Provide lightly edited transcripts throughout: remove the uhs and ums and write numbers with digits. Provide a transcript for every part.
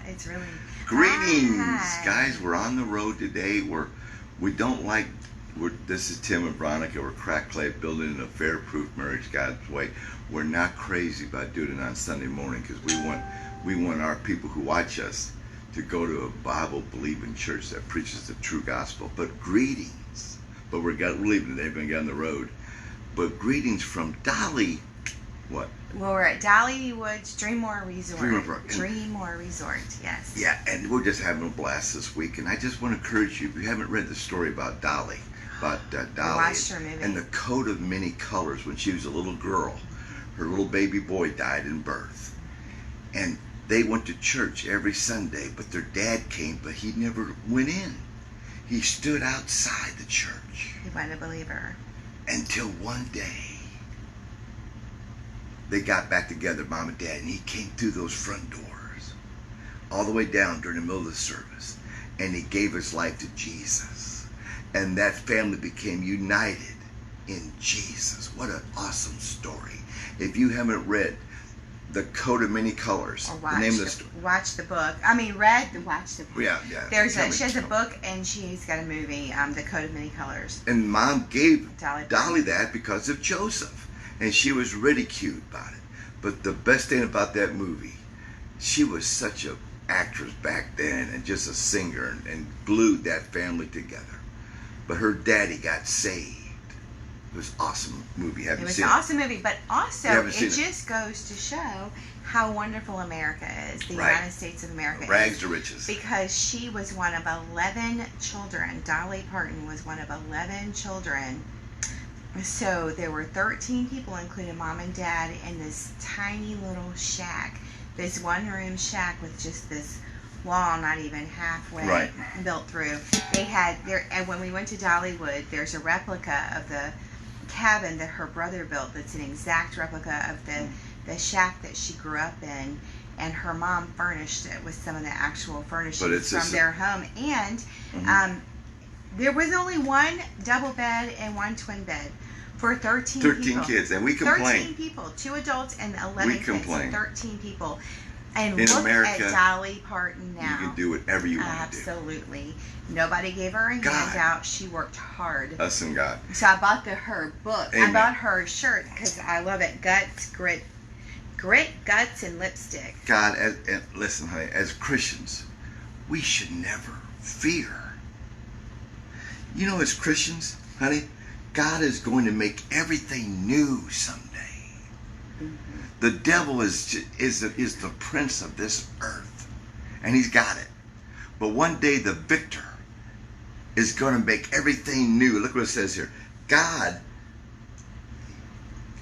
It's really... Greetings, Hi. guys. We're on the road today. We don't like... this is Tim and Veronica. We're Crack Clay, building a fair-proof marriage God's way. We're not crazy about doing it on Sunday morning because we want our people who watch us to go to a Bible-believing church that preaches the true gospel. But greetings. But we're leaving today. We're going to get on the road. But greetings from Dolly. What? Well, we're at Dollywood's Dreammore Resort. Dreammore Resort, yes. Yeah, and we're just having a blast this week. And I just want to encourage you, if you haven't read the story about Dolly, watched her movie. and the coat of many colors when she was a little girl. Her little baby boy died in birth. And they went to church every Sunday, but their dad came, but he never went in. He stood outside the church. He wasn't a believer. Until one day, they got back together, Mom and Dad, and he came through those front doors, all the way down during the middle of the service, and he gave his life to Jesus. And that family became united in Jesus. What an awesome story. If you haven't read The Coat of Many Colors, Or watch the book. I mean, watch the book. Yeah. She has a book, and she's got a movie, The Coat of Many Colors. And Mom gave Dolly that because of Joseph. And she was ridiculed about it. But the best thing about that movie, she was such an actress back then and just a singer and glued that family together. But her daddy got saved. It was an awesome movie. It was an awesome movie, but also it just goes to show how wonderful America is, the United States of America. Rags to riches. Because she was one of 11 children. Dolly Parton was one of 11 children. So there were 13 people, including Mom and Dad, in this tiny little shack. This one-room shack with just this wall not even halfway built through. They had there, and when we went to Dollywood, there's a replica of the cabin that her brother built that's an exact replica of the shack that she grew up in, and her mom furnished it with some of the actual furnishings from their home. And there was only one double bed and one twin bed for 13 people. 13 kids, and we complain. 13 people, 2 adults and 11 kids. Complain. 13 people. And in look America, at Dolly Parton now. You can do whatever you want to do. Absolutely. Nobody gave her a handout. She worked hard. Us and God. So I bought her book. Amen. I bought her shirt because I love it. Guts, grit, guts, and lipstick. God, and listen, honey, as Christians, we should never fear. You know, as Christians, honey, God is going to make everything new someday. The devil is the prince of this earth, and he's got it. But one day the victor is going to make everything new. Look what it says here. God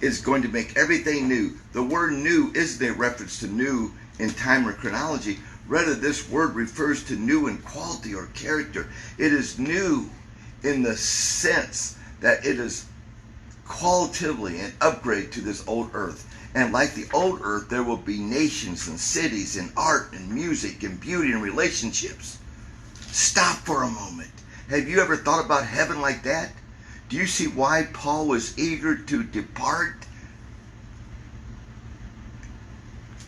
is going to make everything new. The word new isn't a reference to new in time or chronology. Rather, this word refers to new in quality or character. It is new in the sense that it is qualitatively an upgrade to this old earth. And like the old earth, there will be nations and cities and art and music and beauty and relationships. Stop for a moment. Have you ever thought about heaven like that? Do you see why Paul was eager to depart?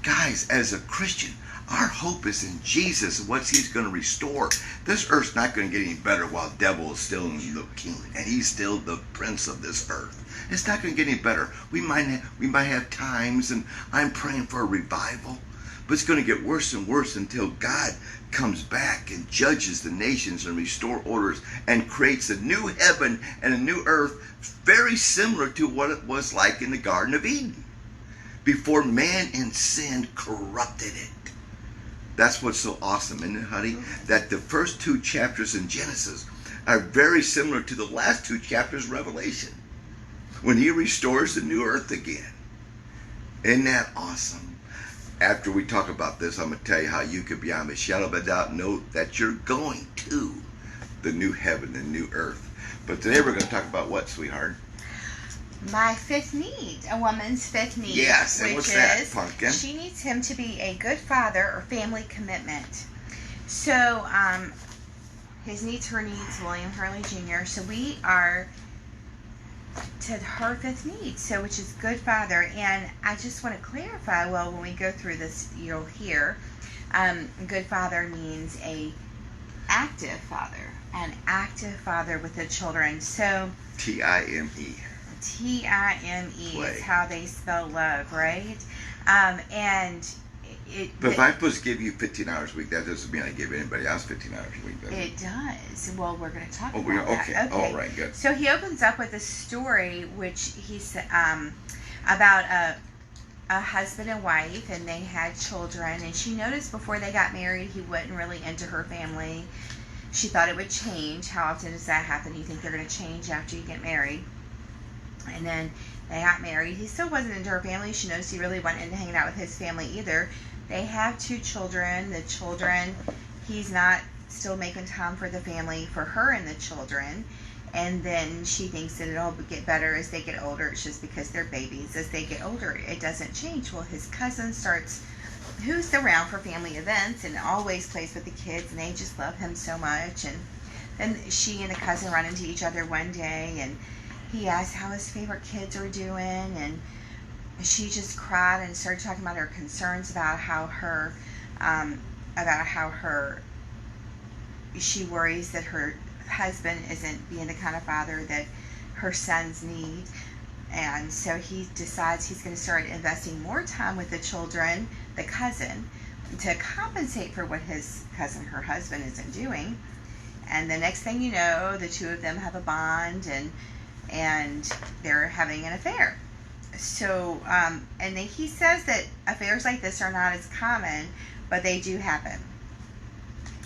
Guys, as a Christian, our hope is in Jesus and what he's going to restore. This earth's not going to get any better while the devil is still the king and he's still the prince of this earth. It's not going to get any better. We might have times, and I'm praying for a revival, but it's going to get worse and worse until God comes back and judges the nations and restore orders and creates a new heaven and a new earth very similar to what it was like in the Garden of Eden before man in sin corrupted it. That's what's so awesome, isn't it, honey? That the first 2 chapters in Genesis are very similar to the last 2 chapters of Revelation, when he restores the new earth again. Isn't that awesome? After we talk about this, I'm going to tell you how you could, beyond a shadow of a doubt, know that you're going to the new heaven and new earth. But today we're going to talk about what, sweetheart? My 5th need, a woman's 5th need. Yes, and what's that, Pumpkin? She needs him to be a good father or family commitment. So, his needs, her needs, William Hurley Jr. So we are to her 5th need, so which is good father. And I just want to clarify, well, when we go through this, you'll hear, Good father means an active father with the children. So Time. Time Play. is how they spell love, right? And But if I'm supposed to give you 15 hours a week, that doesn't mean I give anybody else 15 hours a week, does it? it does. Well, we're going to talk Oh, about we are? that. Okay. All right, good. So he opens up with a story, which he's about a husband and wife, and they had children. And she noticed before they got married, he wasn't really into her family. She thought it would change. How often does that happen? You think they're going to change after you get married? And then they got married. He still wasn't into her family. She noticed he really wasn't into hanging out with his family either. They have 2 children. The children, he's not still making time for the family, for her and the children. And then she thinks that it'll get better as they get older. It's just because they're babies. As they get older, it doesn't change. Well, his cousin starts, who's around for family events and always plays with the kids, and they just love him so much. And then she and the cousin run into each other one day, and he asked how his favorite kids are doing, and she just cried and started talking about her concerns about how she worries that her husband isn't being the kind of father that her sons need. And so he decides he's going to start investing more time with the children, the cousin, to compensate for what his cousin, her husband, isn't doing. And the next thing you know, the 2 of them have a bond, and they're having an affair. So, he says that affairs like this are not as common, but they do happen.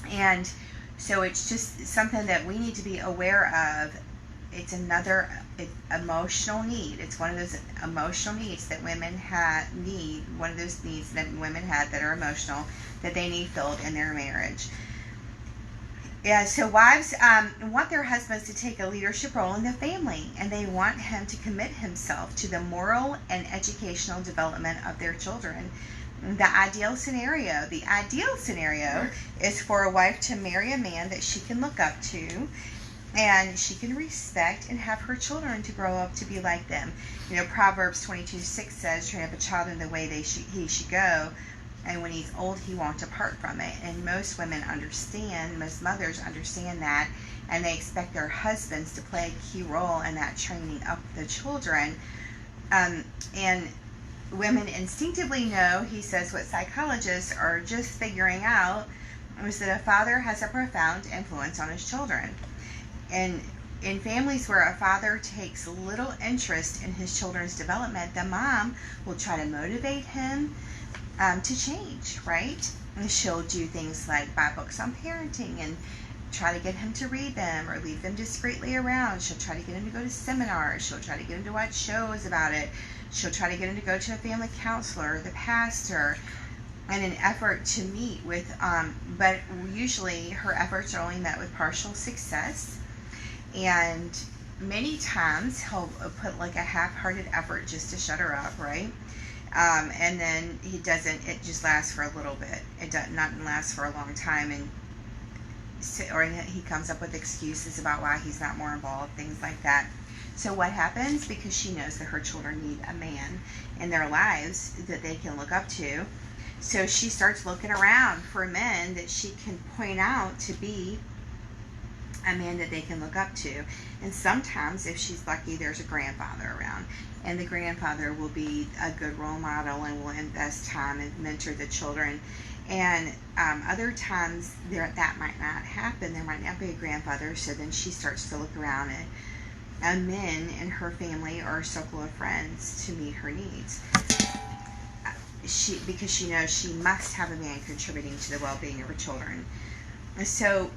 And so it's just something that we need to be aware of. It's another emotional need. It's one of those emotional needs that women need. One of those needs that women have that are emotional, that they need filled in their marriage. Yeah, so wives want their husbands to take a leadership role in the family, and they want him to commit himself to the moral and educational development of their children. The ideal scenario is for a wife to marry a man that she can look up to, and she can respect, and have her children to grow up to be like them. Proverbs 22:6 says, train up a child in the way he should go, and when he's old, he won't depart from it. And most mothers understand that, and they expect their husbands to play a key role in that training up the children. And women instinctively know, he says, what psychologists are just figuring out is that a father has a profound influence on his children. And in families where a father takes little interest in his children's development, the mom will try to motivate him to change, right? And she'll do things like buy books on parenting and try to get him to read them, or leave them discreetly around. She'll try to get him to go to seminars. She'll try to get him to watch shows about it. She'll try to get him to go to a family counselor, the pastor, in an effort to meet with, but usually her efforts are only met with partial success. And many times he'll put like a half-hearted effort just to shut her up, right? And then he doesn't, it just lasts for a little bit. It doesn't last for a long time, or he comes up with excuses about why he's not more involved, things like that. So what happens? Because she knows that her children need a man in their lives that they can look up to. So she starts looking around for men that she can point out to be a man that they can look up to. And sometimes, if she's lucky, there's a grandfather around, and the grandfather will be a good role model and will invest time and mentor the children. And other times that might not happen. There might not be a grandfather. So then she starts to look around at men in her family or a circle of friends to meet her needs. Because she knows she must have a man contributing to the well-being of her children. So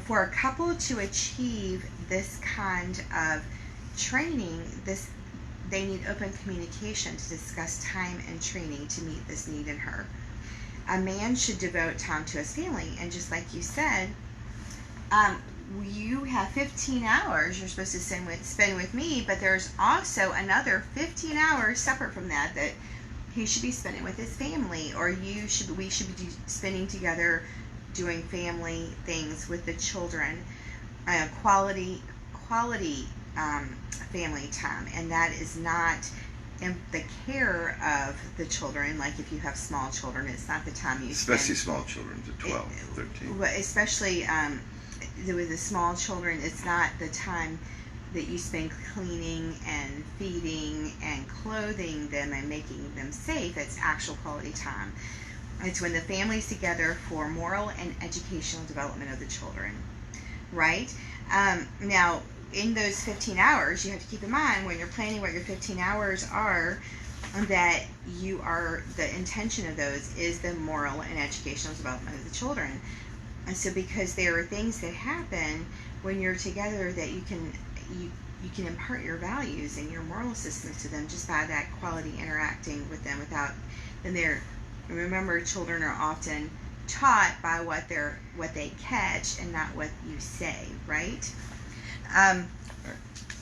for a couple to achieve this kind of training, they need open communication to discuss time and training to meet this need in her. A man should devote time to his family, and just like you said, you have 15 hours you're supposed to spend with me, but there's also another 15 hours separate from that he should be spending with his family, or we should be spending together doing family things with the children, quality family time. And that is not and the care of the children, like if you have small children, it's not the time you Especially spend. small children to 12, 13. Especially with the small children, it's not the time that you spend cleaning and feeding and clothing them and making them safe. It's actual quality time. It's when the family's together for moral and educational development of the children, right? Now, in those 15 hours, you have to keep in mind when you're planning what your 15 hours are, that the intention of those is the moral and educational development of the children. And so, because there are things that happen when you're together that you can impart your values and your moral systems to them just by that quality interacting with them without, and remember, children are often taught by what they catch and not what you say, right?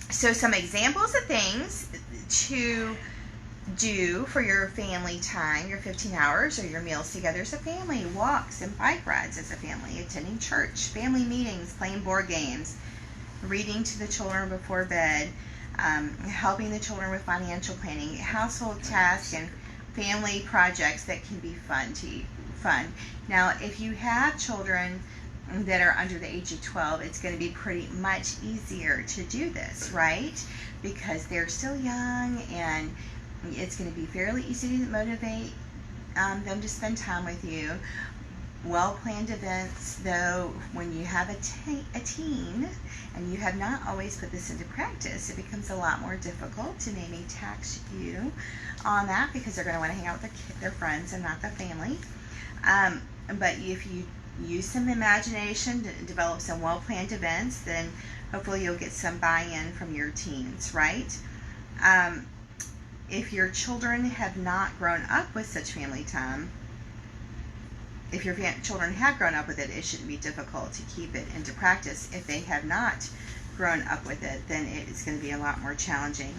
So some examples of things to do for your family time, your 15 hours, or your meals together as a family: walks and bike rides as a family, attending church, family meetings, playing board games, reading to the children before bed, helping the children with financial planning, household tasks, and family projects that can be fun. Now, if you have children that are under the age of 12, it's going to be pretty much easier to do this, right? Because they're still young, and it's going to be fairly easy to motivate them to spend time with you. Well-planned events, though, when you have a teen and you have not always put this into practice, it becomes a lot more difficult to maybe tax you on that, because they're going to want to hang out with their friends and not the family. But if you use some imagination to develop some well-planned events, then hopefully you'll get some buy-in from your teens, right? If your children have not grown up with such family time, if your children have grown up with it, it shouldn't be difficult to keep it into practice. If they have not grown up with it, then it's going to be a lot more challenging.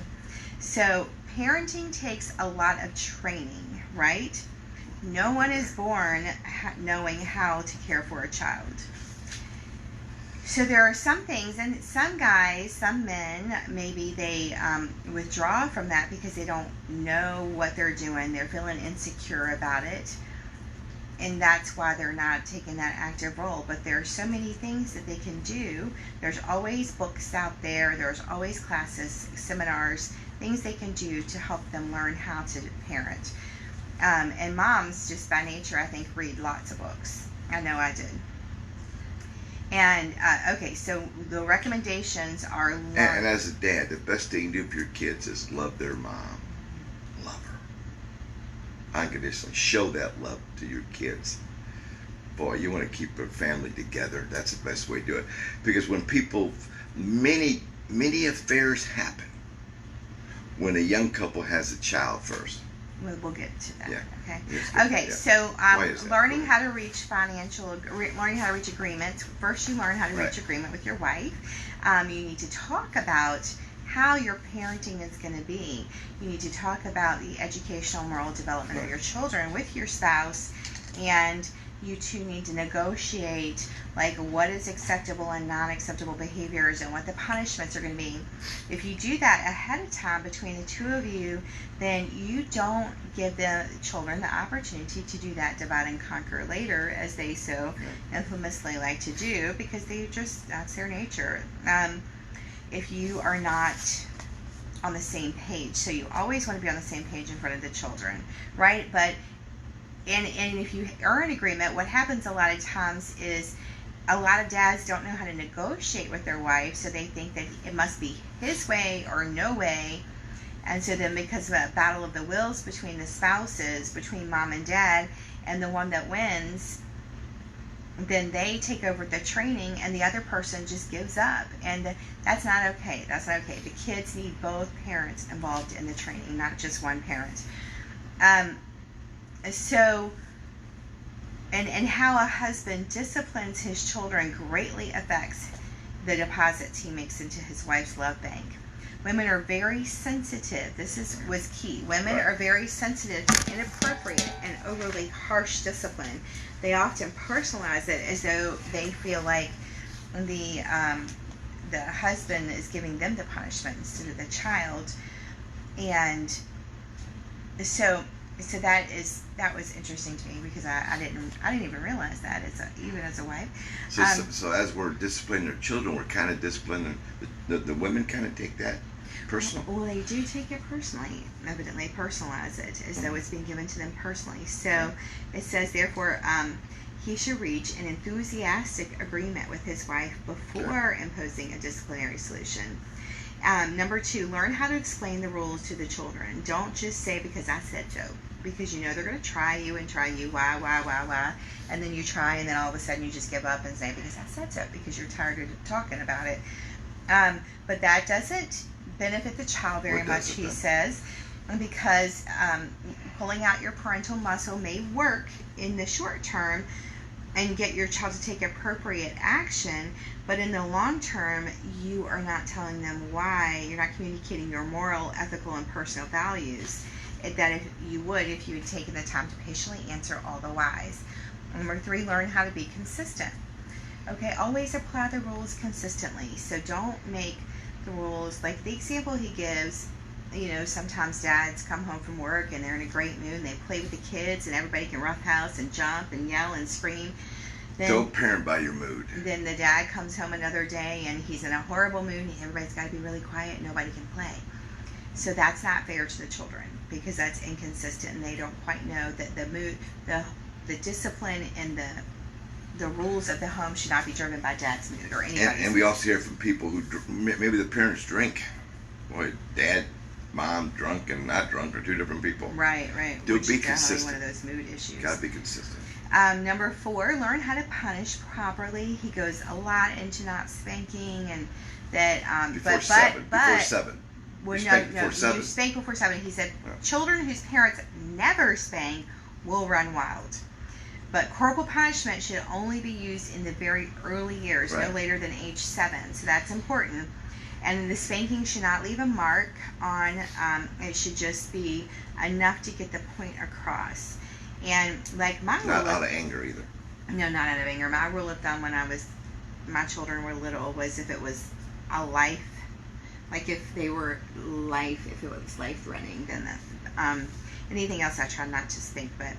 So parenting takes a lot of training, right? No one is born knowing how to care for a child. So there are some things, and some guys, some men, maybe they withdraw from that because they don't know what they're doing. They're feeling insecure about it. And that's why they're not taking that active role. But there are so many things that they can do. There's always books out there. There's always classes, seminars, things they can do to help them learn how to parent. And moms, just by nature, I think, read lots of books. I know I did. And, okay, so the recommendations are... And as a dad, the best thing to do for your kids is love their mom. Love her. Unconditionally. Show that love to your kids. Boy, you want to keep a family together. That's the best way to do it. Because when many affairs happen when a young couple has a child first. We'll get to that. Yeah. Okay. Yes, Okay. yeah. So, Why is that? learning how to reach learning how to reach agreement. First, you learn how to Right. reach agreement with your wife. You need to talk about how your parenting is going to be. You need to talk about the educational, moral development of your children with your spouse, and you two need to negotiate like what is acceptable and non-acceptable behaviors and what the punishments are going to be. If you do that ahead of time between the two of you, then you don't give the children the opportunity to do that divide and conquer later, as they so infamously like to do, because that's their nature. If you are not on the same page, so you always want to be on the same page in front of the children, right? But and if you are in agreement, what happens a lot of times is a lot of dads don't know how to negotiate with their wife, so they think that it must be his way or no way. And so then, because of a battle of the wills between the spouses, between mom and dad, and the one that wins, then they take over the training and the other person just gives up. And that's not okay. That's not okay. The kids need both parents involved in the training, not just one parent. So, and how a husband disciplines his children greatly affects the deposits he makes into his wife's love bank. Women are very sensitive. This was key. Women are very sensitive to inappropriate and overly harsh discipline. They often personalize it as though they feel like the husband is giving them the punishment instead of the child. And so that was interesting to me because I didn't even realize that even as a wife. So as we're disciplining our children, we're kind of disciplining the women. Kind of take that personal. Well, they do take it personally. Evidently, personalize it as though it's being given to them personally. So it says, therefore, he should reach an enthusiastic agreement with his wife before imposing a disciplinary solution. Number 2, learn how to explain the rules to the children. Don't just say because I said so, because you know they're going to try you. Why, and then you try, and then all of a sudden you just give up and say because I said so, because you're tired of talking about it. But that doesn't benefit the child very much, he says, because pulling out your parental muscle may work in the short term and get your child to take appropriate action, but in the long term, you are not telling them why. You're not communicating your moral, ethical, and personal values that if you had taken the time to patiently answer all the whys. Number 3, learn how to be consistent. Okay, always apply the rules consistently. So don't make the rules like the example he gives. You know, sometimes dads come home from work and they're in a great mood and they play with the kids and everybody can roughhouse and jump and yell and scream. Then, don't parent by your mood. Then the dad comes home another day and he's in a horrible mood and everybody's got to be really quiet and nobody can play. So that's not fair to the children because that's inconsistent and they don't quite know that the mood, the discipline and the rules of the home should not be driven by dad's mood or anybody's And we also hear from people who maybe the parents drink. Boy, dad, mom, drunk and not drunk are 2 different people. Right. Which be is consistent. One of those mood issues. Gotta be consistent. Number 4, learn how to punish properly. He goes a lot into not spanking and that. Before 7. Well, before 7. You spank before 7. He said, children whose parents never spank will run wild. But corporal punishment should only be used in the very early years, no later than age 7. So that's important. And the spanking should not leave a mark on, it should just be enough to get the point across. And like my rule Not out of anger either. No, not out of anger. My rule of thumb when my children were little was if it was a life, like if it was life threatening, then that, anything else I try not to spank, but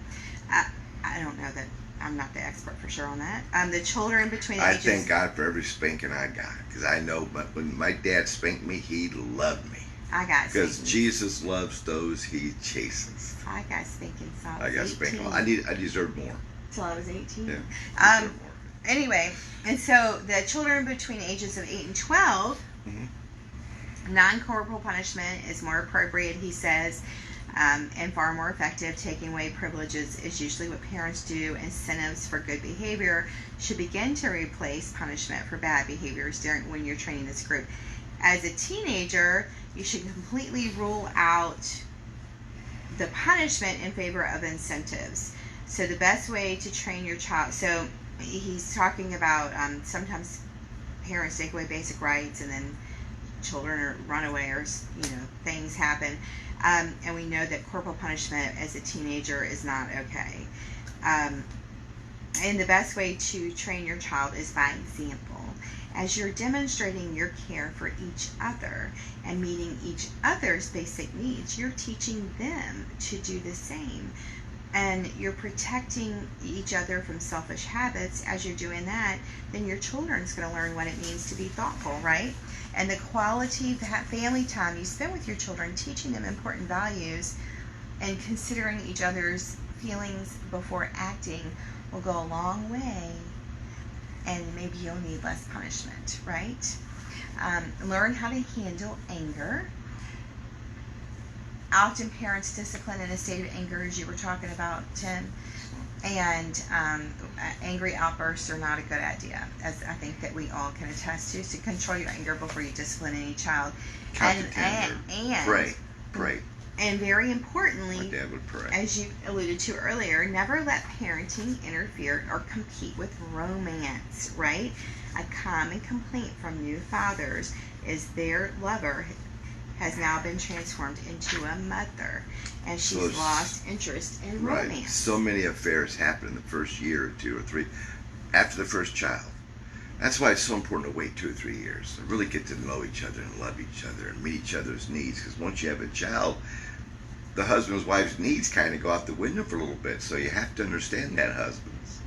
I don't know that, I'm not the expert for sure on that. The children between I ages... thank God for every spanking I got, because I know when my dad spanked me, he loved me. I got because spanking. Jesus loves those he chases. I got spanking so I got spanking. I deserved more. Till I was 18. Yeah. More. Anyway, and so the children between ages of 8 and 12, non-corporal punishment is more appropriate, he says, and far more effective. Taking away privileges is usually what parents do. Incentives for good behavior should begin to replace punishment for bad behaviors when you're training this group. As a teenager, you should completely rule out the punishment in favor of incentives. So the best way to train your child, so he's talking about sometimes parents take away basic rights and then children run away or things happen. And we know that corporal punishment as a teenager is not okay. And the best way to train your child is by example. As you're demonstrating your care for each other and meeting each other's basic needs, you're teaching them to do the same. And you're protecting each other from selfish habits. As you're doing that, then your children's going to learn what it means to be thoughtful, right? And the quality of that family time you spend with your children, teaching them important values and considering each other's feelings before acting will go a long way, and maybe you'll need less punishment, right? Learn how to handle anger. Often parents discipline in a state of anger, as you were talking about, Tim, and angry outbursts are not a good idea, as I think that we all can attest to. So control your anger before you discipline any child. And pray. And very importantly, my dad would pray. As you alluded to earlier, never let parenting interfere or compete with romance, right? A common complaint from new fathers is their lover has now been transformed into a mother, and she's lost interest in romance. Right. So many affairs happen in the first year or 2 or 3 after the first child. That's why it's so important to wait 2 or 3 years to really get to know each other and love each other and meet each other's needs. Because once you have a child, the husband's wife's needs kind of go out the window for a little bit. So you have to understand that, husbands.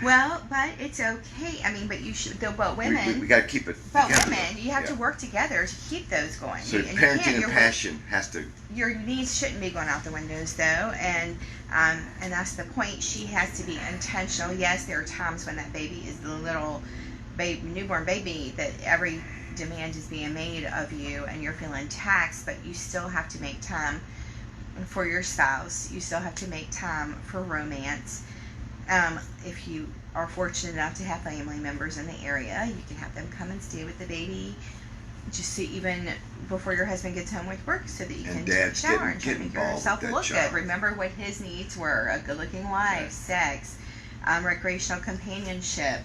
Well, but it's okay. I mean, but you should. Though, but women. We got to keep it. But together, women, you have yeah. to work together to keep those going. So And parenting and your passion has to. Your needs shouldn't be going out the windows, though, and that's the point. She has to be intentional. Yes, there are times when that baby is the little newborn baby that every demand is being made of you, and you're feeling taxed. But you still have to make time for your spouse. You still have to make time for romance. If you are fortunate enough to have family members in the area, you can have them come and stay with the baby just so even before your husband gets home with work, so that you can take a shower and try to make yourself look good. Remember what his needs were: a good-looking wife, sex, recreational companionship,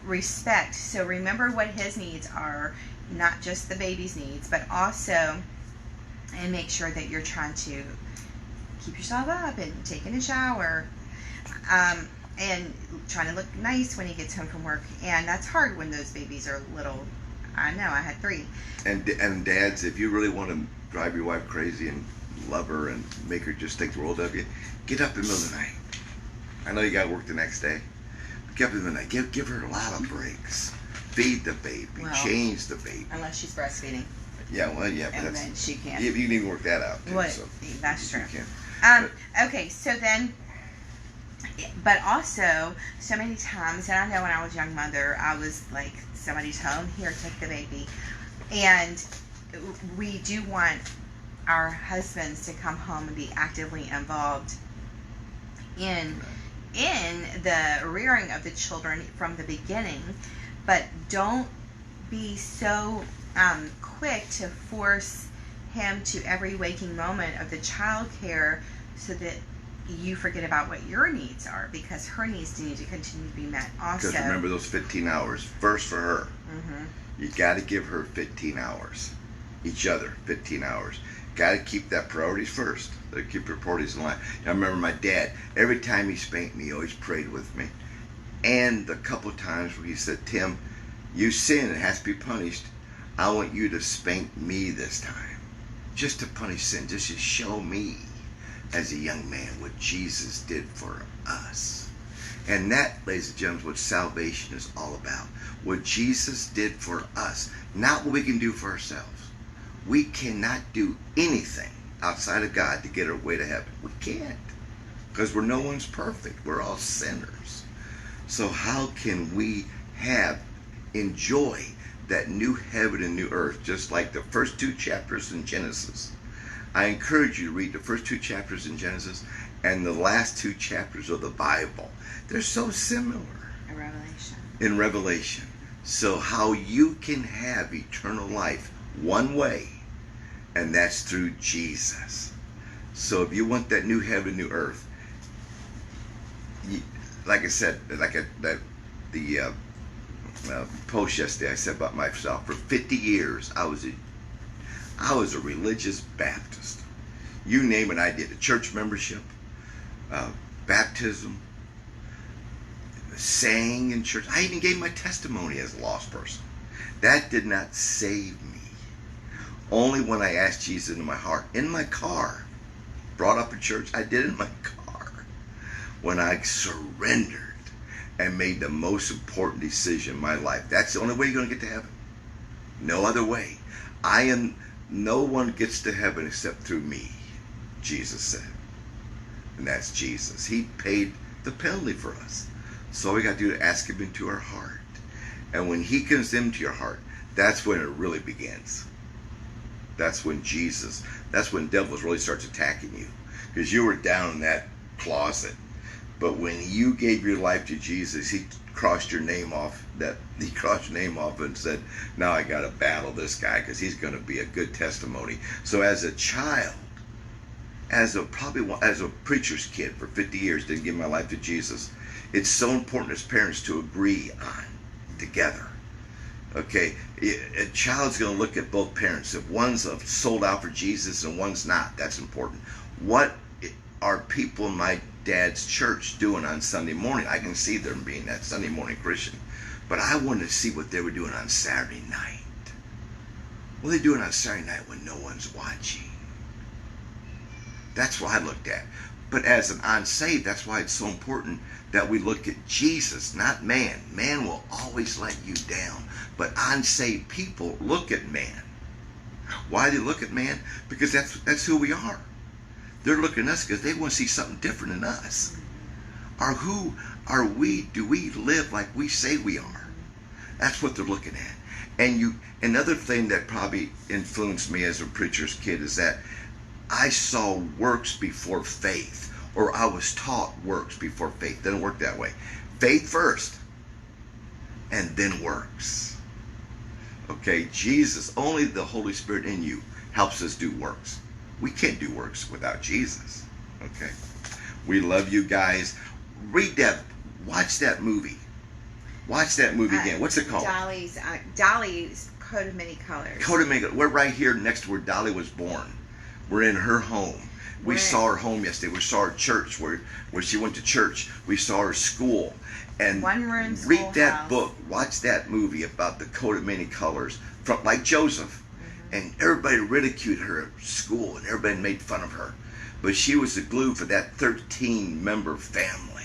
respect. So remember what his needs are, not just the baby's needs, but also, and make sure that you're trying to keep yourself up and taking a shower, and trying to look nice when he gets home from work. And that's hard when those babies are little. I know, I had 3. And dads, if you really want to drive your wife crazy and love her and make her just think the world of you, get up in the middle of the night. I know you got to work the next day. But get up in the middle of the night. Give her a lot of breaks. Feed the baby. Well, change the baby. Unless she's breastfeeding. Yeah, well, yeah. But And then she can't. You can even work that out, too. What? So That's true. you can. Okay, so then, but also, so many times, and I know when I was a young mother, I was like, somebody's home, here, take the baby. And we do want our husbands to come home and be actively involved in the rearing of the children from the beginning, but don't be so quick to force him to every waking moment of the child care, so that you forget about what your needs are, because her needs need to continue to be met also. Because remember those 15 hours, first for her. Mm-hmm. You got to give her 15 hours. Each other 15 hours. Got to keep that priorities first. Keep your priorities in line. I remember my dad, every time he spanked me, he always prayed with me. And the couple times where he said, Tim, you sin, it has to be punished. I want you to spank me this time. Just to punish sin, just to show me as a young man what Jesus did for us. And that, ladies and gentlemen, is what salvation is all about. What Jesus did for us, not what we can do for ourselves. We cannot do anything outside of God to get our way to heaven. We can't, because no one's perfect. We're all sinners. So how can we enjoy that new heaven and new earth, just like the first 2 chapters in Genesis? I encourage you to read the first 2 chapters in Genesis and the last 2 chapters of the Bible. They're so similar. In Revelation. So how you can have eternal life one way, and that's through Jesus. So if you want that new heaven, new earth, like I said, the post yesterday, I said about myself, for 50 years I was a religious Baptist. You name it, I did. A church membership, baptism, sang in church. I even gave my testimony as a lost person. That did not save me. Only when I asked Jesus into my heart, in my car, brought up in church, I did it in my car, when I surrendered and made the most important decision in my life. That's the only way you're going to get to heaven. No other way. No one gets to heaven except through me, Jesus said. And that's Jesus. He paid the penalty for us. So all we got to do is ask him into our heart. And when he comes into your heart, that's when it really begins. That's when devils really starts attacking you. Because you were down in that closet. But when you gave your life to Jesus, he crossed your name off and said, now I got to battle this guy, because he's going to be a good testimony. So as a child, as a preacher's kid for 50 years, didn't give my life to Jesus, it's so important as parents to agree on together. Okay, a child's going to look at both parents. If one's sold out for Jesus and one's not, that's important. What are people in my dad's church doing on Sunday morning? I can see them being that Sunday morning Christian, but I wanted to see what they were doing on Saturday night. Well, they do it on Saturday night when no one's watching. That's what I looked at. But as an unsaved, that's why it's so important that we look at Jesus, not man. Man will always let you down. But unsaved people look at man. Why do they look at man? Because that's who we are. They're looking at us because they want to see something different in us. Or who are we? Do we live like we say we are? That's what they're looking at. And another thing that probably influenced me as a preacher's kid is that I saw works before faith, or I was taught works before faith. It doesn't work that way. Faith first, and then works. Okay, Jesus, only the Holy Spirit in you helps us do works. We can't do works without Jesus. Okay, we love you guys. Read that, watch that movie. Watch that movie again. What's it called? Dolly's Coat of Many Colors. Coat of Many Colors. We're right here next to where Dolly was born. We're in her home. We saw her home yesterday. We saw her church where she went to church. We saw her school. And one room read that book. Watch that movie about the coat of many colors, from like Joseph. Mm-hmm. And everybody ridiculed her at school, and everybody made fun of her. But she was the glue for that 13-member family.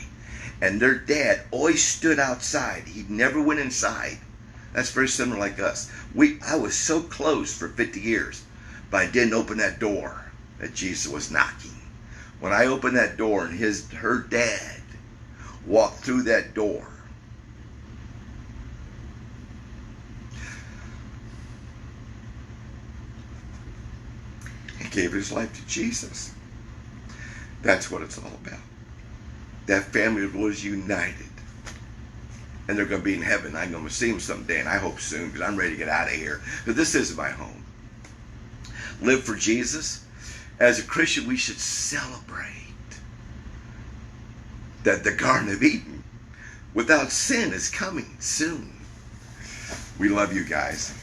And their dad always stood outside. He never went inside. That's very similar like us. I was so close for 50 years, but I didn't open that door that Jesus was knocking. When I opened that door and her dad walked through that door, he gave his life to Jesus. That's what it's all about. That family was united. And they're going to be in heaven. I'm going to see them someday, and I hope soon, because I'm ready to get out of here. But this is my home. Live for Jesus. As a Christian, we should celebrate that the Garden of Eden without sin is coming soon. We love you guys.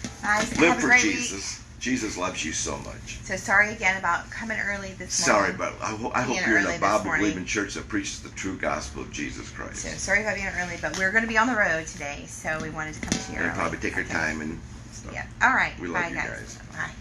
Live for Jesus. Jesus loves you so much. So sorry again about coming early this morning. Sorry, but I hope you're in a Bible-believing church that preaches the true gospel of Jesus Christ. So sorry about being early, but we're going to be on the road today, so we wanted to come to you early. And probably take your time and stuff. Yeah. All right. We love you guys. Bye.